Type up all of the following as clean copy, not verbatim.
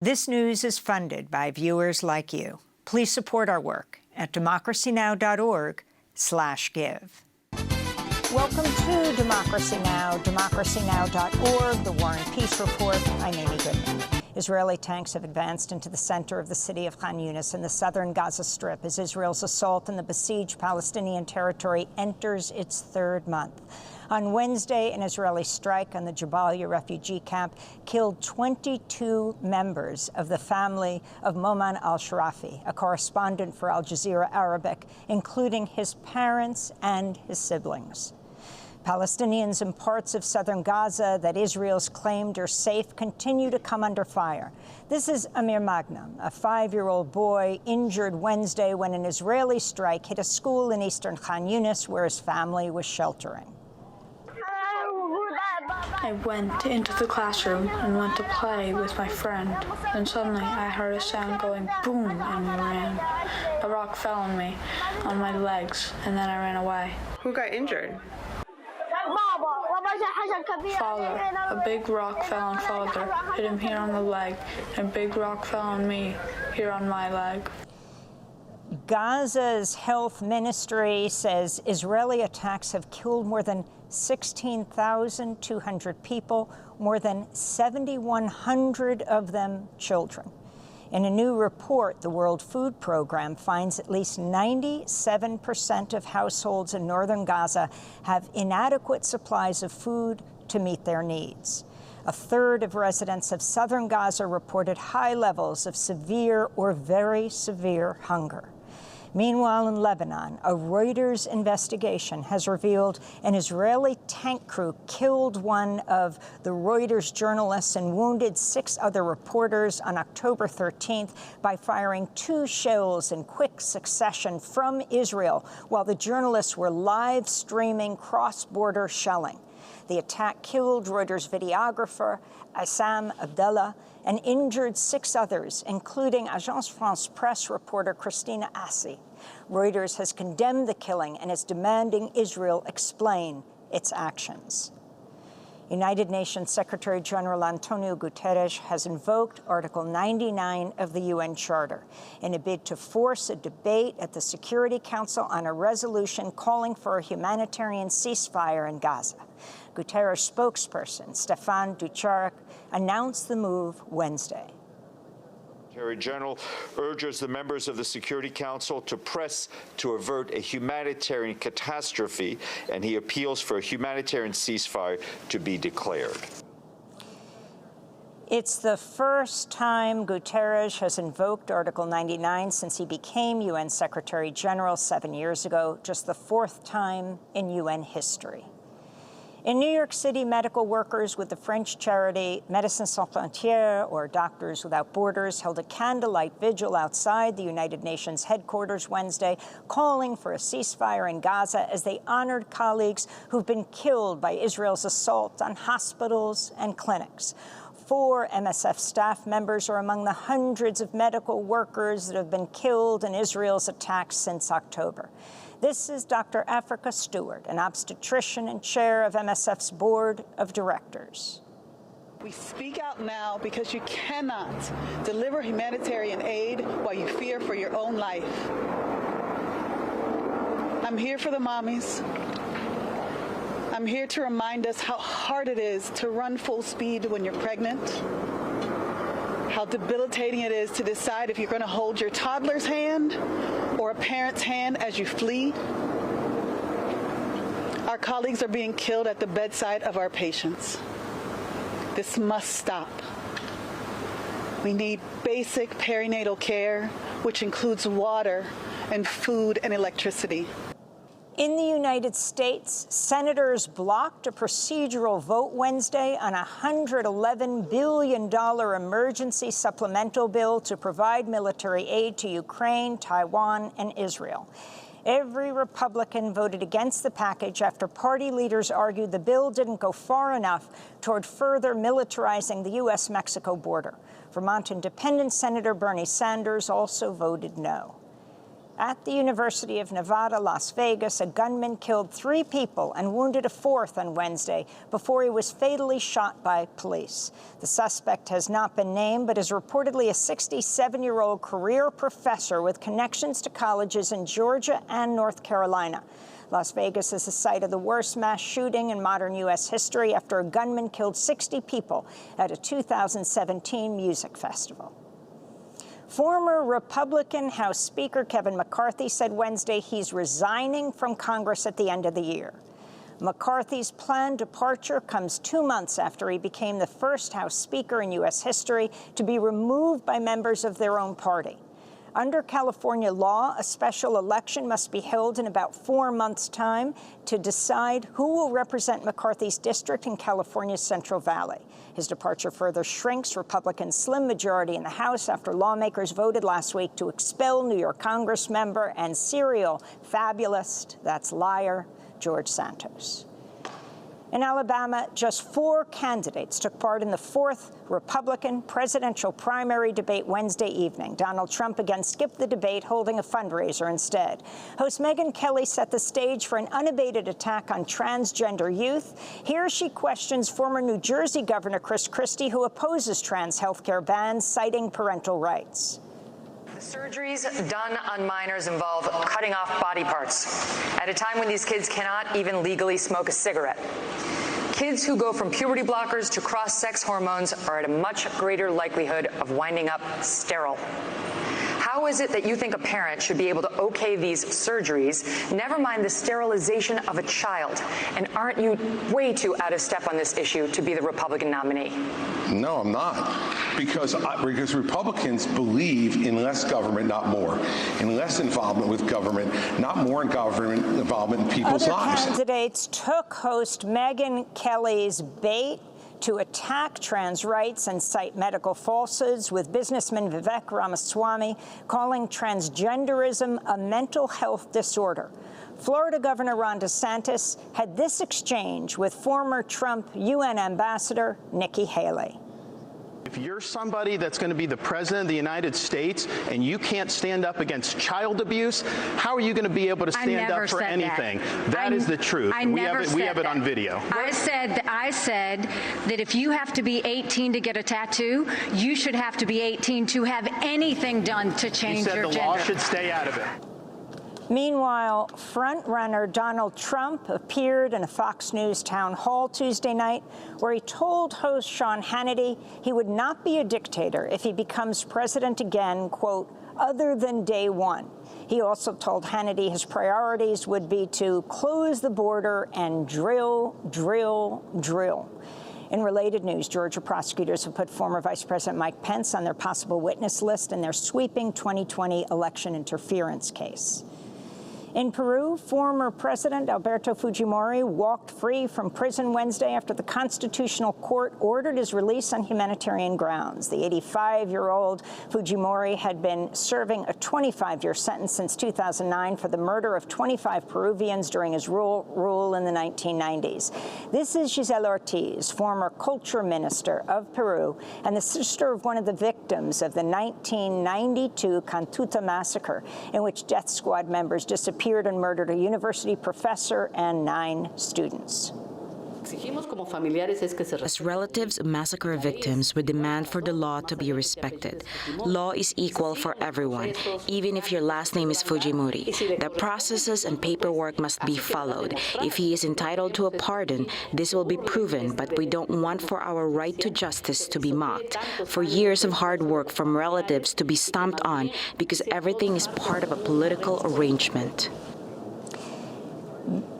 This news is funded by viewers like you. Please support our work at democracynow.org/give. Welcome to Democracy Now!, democracynow.org, the War and Peace Report. I'm Amy Goodman. Israeli tanks have advanced into the center of the city of Khan Yunis in the southern Gaza Strip as Israel's assault on the besieged Palestinian territory enters its third month. On Wednesday, an Israeli strike on the Jabalia refugee camp killed 22 members of the family of Moman al-Sharafi, a correspondent for Al Jazeera Arabic, including his parents and his siblings. Palestinians in parts of southern Gaza that Israel's claimed are safe continue to come under fire. This is Amir Magnum, a 5-year-old boy injured Wednesday when an Israeli strike hit a school in eastern Khan Yunis where his family was sheltering. I went into the classroom and went to play with my friend. Then suddenly I heard a sound going boom and we ran. A rock fell on me, on my legs, and then I ran away. Who got injured? Father. A big rock fell on Father, hit him here on the leg, and a big rock fell on me, here on my leg. Gaza's health ministry says Israeli attacks have killed more than 16,200 people, more than 7,100 of them children. In a new report, the World Food Program finds at least 97% of households in northern Gaza have inadequate supplies of food to meet their needs. A third of residents of southern Gaza reported high levels of severe or very severe hunger. Meanwhile, in Lebanon, a Reuters investigation has revealed an Israeli tank crew killed one of the Reuters journalists and wounded 6 other reporters on October 13th by firing 2 shells in quick succession from Israel while the journalists were live streaming cross-border shelling. The attack killed Reuters videographer Issam Abdallah and injured 6 others, including Agence France Presse reporter Christina Assi. Reuters has condemned the killing and is demanding Israel explain its actions. United Nations Secretary General Antonio Guterres has invoked Article 99 of the UN Charter in a bid to force a debate at the Security Council on a resolution calling for a humanitarian ceasefire in Gaza. Guterres spokesperson Stéphane Dujarric announced the move Wednesday. Secretary General urges the members of the Security Council to press to avert a humanitarian catastrophe, and he appeals for a humanitarian ceasefire to be declared. It's the first time Guterres has invoked Article 99 since he became UN Secretary General 7 years ago, just the 4th time in UN history. In New York City, medical workers with the French charity Médecins Sans Frontières, or Doctors Without Borders, held a candlelight vigil outside the United Nations headquarters Wednesday, calling for a ceasefire in Gaza as they honored colleagues who've been killed by Israel's assault on hospitals and clinics. 4 MSF staff members are among the hundreds of medical workers that have been killed in Israel's attacks since October. This is Dr. Africa Stewart, an obstetrician and chair of MSF's board of directors. We speak out now because you cannot deliver humanitarian aid while you fear for your own life. I'm here for the mommies. I'm here to remind us how hard it is to run full speed when you're pregnant, how debilitating it is to decide if you're going to hold your toddler's hand or a parent's hand as you flee. Our colleagues are being killed at the bedside of our patients. This must stop. We need basic perinatal care, which includes water and food and electricity. In the United States, senators blocked a procedural vote Wednesday on a $111 billion emergency supplemental bill to provide military aid to Ukraine, Taiwan, and Israel. Every Republican voted against the package after party leaders argued the bill didn't go far enough toward further militarizing the U.S.-Mexico border. Vermont Independent Senator Bernie Sanders also voted no. At the University of Nevada, Las Vegas, a gunman killed 3 people and wounded a 4th on Wednesday before he was fatally shot by police. The suspect has not been named, but is reportedly a 67-year-old career professor with connections to colleges in Georgia and North Carolina. Las Vegas is the site of the worst mass shooting in modern U.S. history after a gunman killed 60 people at a 2017 music festival. Former Republican House Speaker Kevin McCarthy said Wednesday he's resigning from Congress at the end of the year. McCarthy's planned departure comes 2 months after he became the first House Speaker in U.S. history to be removed by members of their own party. Under California law, a special election must be held in about 4 months' time to decide who will represent McCarthy's district in California's Central Valley. His departure further shrinks Republicans' slim majority in the House after lawmakers voted last week to expel New York Congress member and serial fabulist, that's liar, George Santos. In Alabama, just 4 candidates took part in the 4th Republican presidential primary debate Wednesday evening. Donald Trump again skipped the debate, holding a fundraiser instead. Host Megyn Kelly set the stage for an unabated attack on transgender youth. Here she questions former New Jersey Governor Chris Christie, who opposes trans health care bans, citing parental rights. The surgeries done on minors involve cutting off body parts at a time when these kids cannot even legally smoke a cigarette. Kids who go from puberty blockers to cross-sex hormones are at a much greater likelihood of winding up sterile. How is it that you think a parent should be able to okay these surgeries, never mind the sterilization of a child? And aren't you way too out of step on this issue to be the Republican nominee? No, I'm not. Because Republicans believe in less government, not more. In less involvement with government, not more in government involvement in people's lives. Other candidates took host Megyn Kelly's bait to attack trans rights and cite medical falsehoods, with businessman Vivek Ramaswamy calling transgenderism a mental health disorder. Florida Governor Ron DeSantis had this exchange with former Trump UN Ambassador Nikki Haley. If you're somebody that's going to be the president of the United States and you can't stand up against child abuse, how are you going to be able to stand up for anything? That is the truth. We have it on video. I said that if you have to be 18 to get a tattoo, you should have to be 18 to have anything done to change your gender. You said the law should stay out of it. Meanwhile, frontrunner Donald Trump appeared in a Fox News town hall Tuesday night where he told host Sean Hannity he would not be a dictator if he becomes president again, quote, other than day one. He also told Hannity his priorities would be to close the border and drill, drill, drill. In related news, Georgia prosecutors have put former Vice President Mike Pence on their possible witness list in their sweeping 2020 election interference case. In Peru, former President Alberto Fujimori walked free from prison Wednesday after the Constitutional Court ordered his release on humanitarian grounds. The 85-year-old Fujimori had been serving a 25-year sentence since 2009 for the murder of 25 Peruvians during his rule in the 1990s. This is Gisela Ortiz, former culture minister of Peru and the sister of one of the victims of the 1992 Cantuta massacre, in which death squad members disappeared and murdered a university professor and 9 students. As relatives of massacre victims, we demand for the law to be respected. Law is equal for everyone, even if your last name is Fujimori. The processes and paperwork must be followed. If he is entitled to a pardon, this will be proven, but we don't want for our right to justice to be mocked, for years of hard work from relatives to be stomped on because everything is part of a political arrangement.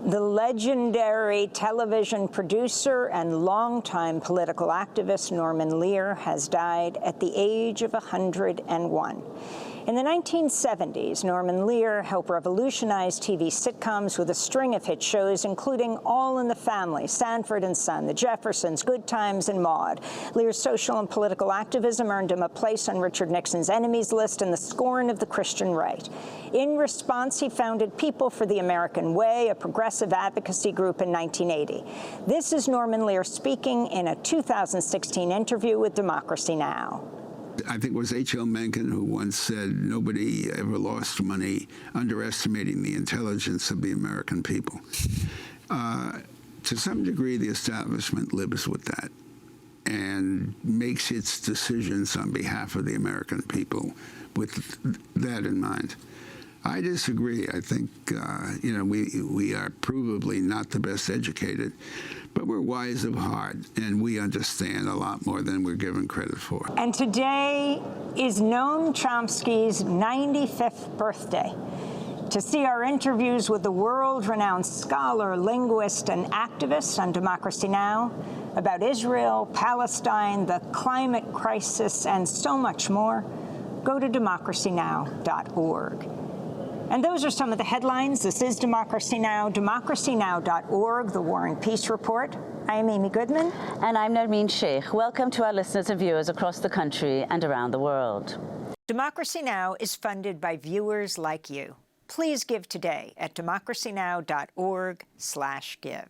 The legendary television producer and longtime political activist Norman Lear has died at the age of 101. In the 1970s, Norman Lear helped revolutionize TV sitcoms with a string of hit shows, including All in the Family, Sanford and Son, The Jeffersons, Good Times, and Maude. Lear's social and political activism earned him a place on Richard Nixon's enemies list and the scorn of the Christian right. In response, he founded People for the American Way, a progressive advocacy group, in 1980. This is Norman Lear speaking in a 2016 interview with Democracy Now! I think it was H.L. Mencken who once said, nobody ever lost money underestimating the intelligence of the American people. To some degree, the establishment lives with that and makes its decisions on behalf of the American people with that in mind. I disagree. I think, we are provably not the best educated, but we're wise of heart, and we understand a lot more than we're given credit for. And today is Noam Chomsky's 95th birthday. To see our interviews with the world-renowned scholar, linguist, and activist on Democracy Now! About Israel, Palestine, the climate crisis, and so much more, go to democracynow.org. And those are some of the headlines. This is Democracy Now!, democracynow.org, the War and Peace Report. I'm Amy Goodman. And I'm Nermeen Sheikh. Welcome to our listeners and viewers across the country and around the world. Democracy Now! Is funded by viewers like you. Please give today at democracynow.org/give.